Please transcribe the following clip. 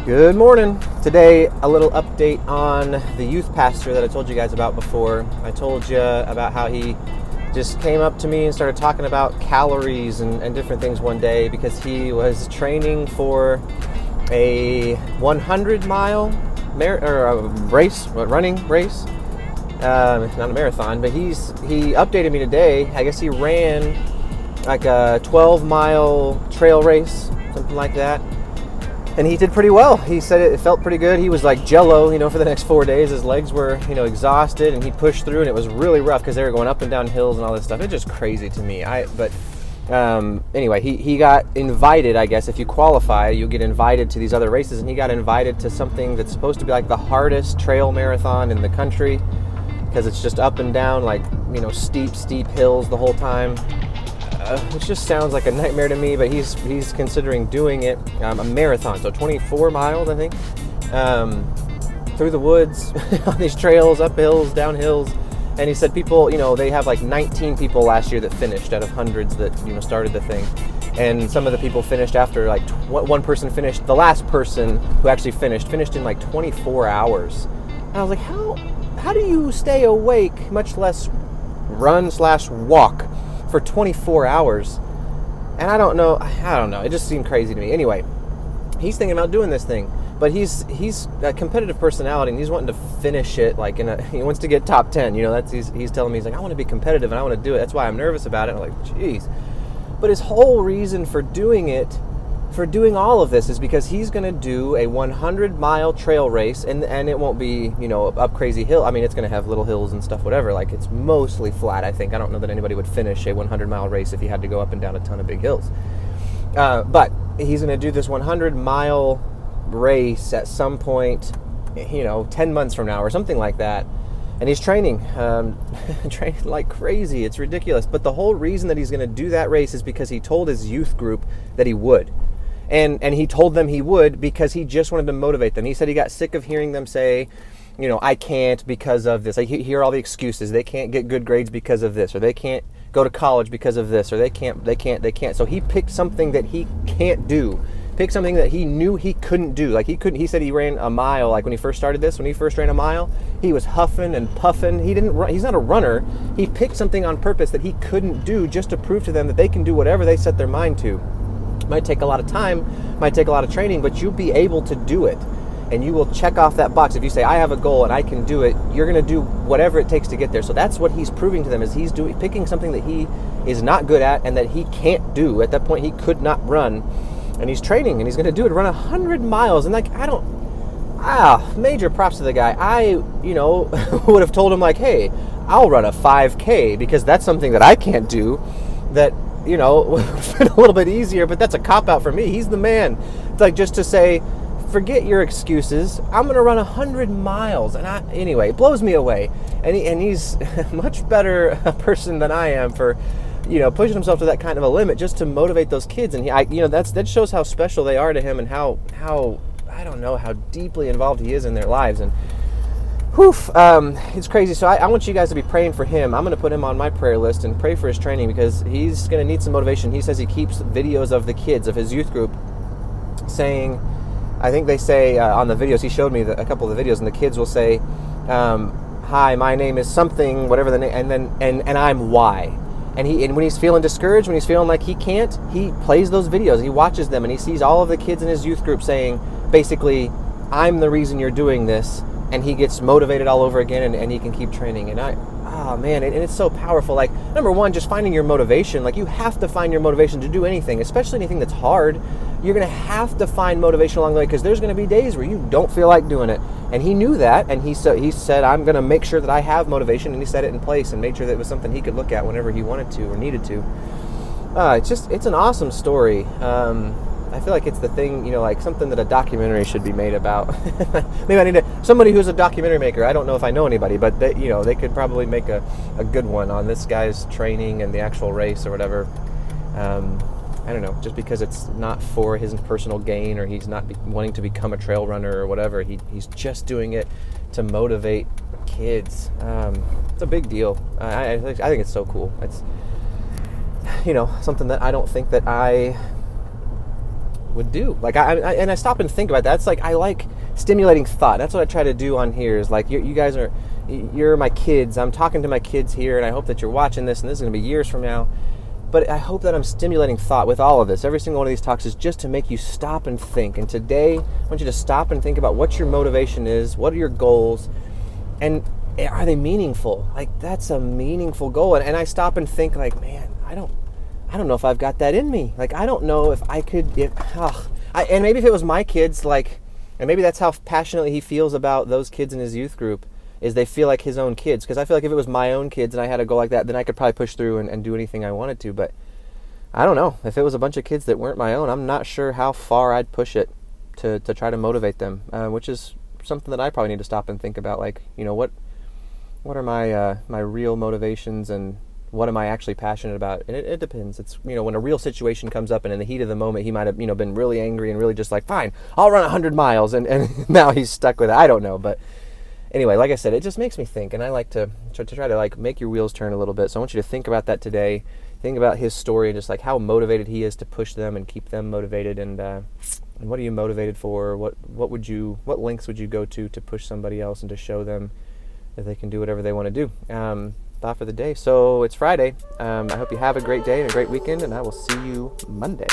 Good morning. Today, a little update on the youth pastor that I told you guys about before. I told you about how he just came up to me and started talking about calories and different things one day because he was training for a 100-mile running race. Not a marathon, but he updated me today. I guess he ran like a 12-mile trail race, something like that. And he did pretty well. He said it felt pretty good. He was like jello, for the next 4 days. His legs were, exhausted, and he pushed through, and it was really rough because they were going up and down hills and all this stuff. It's just crazy to me. Anyway, he got invited, I guess. If you qualify, you get invited to these other races, and he got invited to something that's supposed to be like the hardest trail marathon in the country because it's just up and down, like, steep hills the whole time. Which just sounds like a nightmare to me, but he's considering doing it, a marathon, so 24 miles, I think, through the woods, on these trails, up hills, down hills. And he said people, they have like 19 people last year that finished out of hundreds that, started the thing. And some of the people finished after, like, one person finished, the last person who actually finished in like 24 hours. And I was like, how do you stay awake, much less run/walk for 24 hours? And I don't know, it just seemed crazy to me. Anyway, he's thinking about doing this thing, but he's a competitive personality, and he's wanting to finish it, like, he wants to get top 10, he's telling me, he's like, I want to be competitive and I want to do it. That's why I'm nervous about it. I'm like, geez. But his whole reason for doing all of this is because he's going to do a 100-mile trail race, and it won't be, up crazy hill. I mean, it's going to have little hills and stuff, whatever. Like, it's mostly flat, I think. I don't know that anybody would finish a 100-mile race if he had to go up and down a ton of big hills. But he's going to do this 100-mile race at some point, 10 months from now or something like that. And he's training like crazy. It's ridiculous. But the whole reason that he's going to do that race is because he told his youth group that he would. And he told them he would because he just wanted to motivate them. He said he got sick of hearing them say, I can't because of this. I hear all the excuses. They can't get good grades because of this, or they can't go to college because of this, or they can't. So he picked something that he can't do. Picked something that he knew he couldn't do. Like, he said he ran a mile, like when he first started this, when he first ran a mile, he was huffing and puffing. He didn't run. He's not a runner. He picked something on purpose that he couldn't do just to prove to them that they can do whatever they set their mind to. Might take a lot of time, might take a lot of training, but you'll be able to do it. And you will check off that box. If you say, I have a goal and I can do it, you're going to do whatever it takes to get there. So that's what he's proving to them, is he's picking something that he is not good at and that he can't do. At that point, he could not run. And he's training, and he's going to do it, run 100 miles. And like, major props to the guy. I, would have told him, like, hey, I'll run a 5K because that's something that I can't do. That, would have been a little bit easier, but that's a cop-out for me. He's the man. It's like, just to say, forget your excuses. I'm going to run 100 miles. And anyway, it blows me away. And he's much better a person than I am for, pushing himself to that kind of a limit just to motivate those kids. And that shows how special they are to him, and how I don't know, how deeply involved he is in their lives. And it's crazy. So I want you guys to be praying for him. I'm going to put him on my prayer list and pray for his training, because he's going to need some motivation. He says he keeps videos of the kids, of his youth group, saying, I think they say on the videos, he showed me a couple of the videos, and the kids will say, hi, my name is something, whatever the name, and I'm Y. And when he's feeling discouraged, when he's feeling like he can't, he plays those videos. He watches them, and he sees all of the kids in his youth group saying, basically, I'm the reason you're doing this. And he gets motivated all over again, and he can keep training. And and it's so powerful. Like, number one, just finding your motivation. Like, you have to find your motivation to do anything, especially anything that's hard. You're going to have to find motivation along the way, because there's going to be days where you don't feel like doing it. And he knew that, and he said, I'm going to make sure that I have motivation, and he set it in place and made sure that it was something he could look at whenever he wanted to or needed to. It's an awesome story. I feel like it's the thing, like something that a documentary should be made about. Maybe I need somebody who's a documentary maker. I don't know if I know anybody, but they could probably make a good one on this guy's training and the actual race or whatever. I don't know, just because it's not for his personal gain, or he's not wanting to become a trail runner or whatever. He's just doing it to motivate kids. It's a big deal. I think it's so cool. It's something that I don't think that I would do. Like I stop and think about that. It's like I like stimulating thought. That's what I try to do on here. Is like you guys you're my kids. I'm talking to my kids here, and I hope that you're watching this. And this is going to be years from now. But I hope that I'm stimulating thought with all of this. Every single one of these talks is just to make you stop and think. And today, I want you to stop and think about what your motivation is, what are your goals, and are they meaningful? Like, that's a meaningful goal. And I stop and think, like, man, I don't know if I've got that in me. Like, I don't know if I could, and maybe if it was my kids, like, and maybe that's how passionately he feels about those kids in his youth group, is they feel like his own kids. Because I feel like if it was my own kids and I had a goal like that, then I could probably push through and do anything I wanted to. But I don't know. If it was a bunch of kids that weren't my own, I'm not sure how far I'd push it to try to motivate them, which is something that I probably need to stop and think about. Like, what are my real motivations, and what am I actually passionate about? And it depends. It's, when a real situation comes up and in the heat of the moment, he might have, been really angry and really just like, fine, I'll run 100 miles. And now he's stuck with it. I don't know. But anyway, like I said, it just makes me think, and I like to try to like make your wheels turn a little bit. So I want you to think about that today. Think about his story and just like how motivated he is to push them and keep them motivated. And what are you motivated for? What lengths would you go to push somebody else and to show them that they can do whatever they want to do? Thought for the day. So it's Friday. I hope you have a great day and a great weekend, and I will see you Monday.